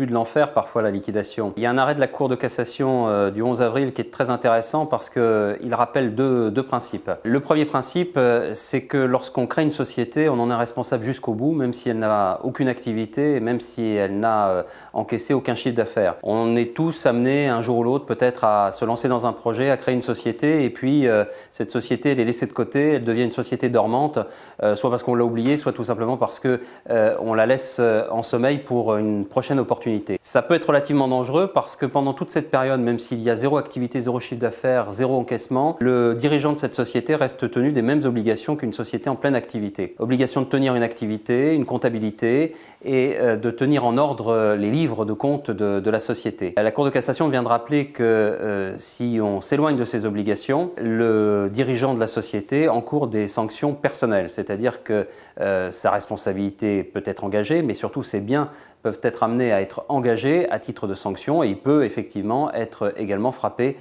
début de l'enfer parfois la liquidation. Il y a un arrêt de la Cour de cassation du 11 avril qui est très intéressant parce qu'il rappelle deux principes. Le premier principe, c'est que lorsqu'on crée une société, on en est responsable jusqu'au bout, même si elle n'a aucune activité et même si elle n'a encaissé aucun chiffre d'affaires. On est tous amenés un jour ou l'autre peut-être à se lancer dans un projet, à créer une société et puis cette société elle est laissée de côté, elle devient une société dormante, soit parce qu'on l'a oubliée, soit tout simplement parce qu'on la laisse en sommeil pour une prochaine opportunité. Ça peut être relativement dangereux parce que pendant toute cette période, même s'il y a zéro activité, zéro chiffre d'affaires, zéro encaissement, le dirigeant de cette société reste tenu des mêmes obligations qu'une société en pleine activité. Obligation de tenir une activité, une comptabilité et de tenir en ordre les livres de compte de la société. La Cour de cassation vient de rappeler que si on s'éloigne de ces obligations, le dirigeant de la société encourt des sanctions personnelles, c'est-à-dire que sa responsabilité peut être engagée, mais surtout ses biens peuvent être amenés à être engagés à titre de sanction et il peut effectivement être également frappé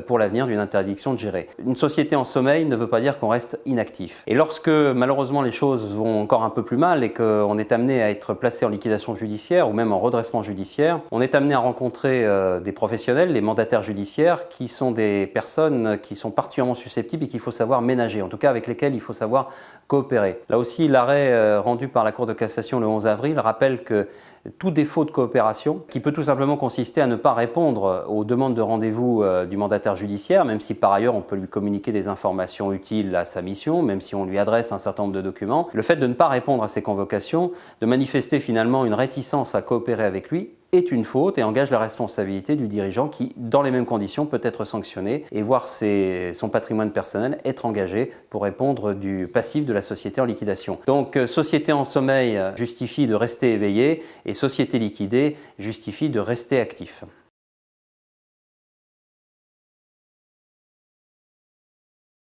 pour l'avenir d'une interdiction de gérer. Une société en sommeil ne veut pas dire qu'on reste inactif. Et lorsque malheureusement les choses vont encore un peu plus mal et qu'on est amené à être placé en liquidation judiciaire ou même en redressement judiciaire, on est amené à rencontrer des professionnels, les mandataires judiciaires, qui sont des personnes qui sont particulièrement susceptibles et qu'il faut savoir ménager, en tout cas avec lesquelles il faut savoir coopérer. Là aussi, l'arrêt rendu par la Cour de cassation le 11 avril rappelle que tout défaut de coopération, qui peut tout simplement consister à ne pas répondre aux demandes de rendez-vous du mandataire judiciaire, même si par ailleurs on peut lui communiquer des informations utiles à sa mission, même si on lui adresse un certain nombre de documents, le fait de ne pas répondre à ces convocations, de manifester finalement une réticence à coopérer avec lui, est une faute et engage la responsabilité du dirigeant qui, dans les mêmes conditions, peut être sanctionné et voir son patrimoine personnel être engagé pour répondre du passif de la société en liquidation. Donc, société en sommeil justifie de rester éveillé et société liquidée justifie de rester actif.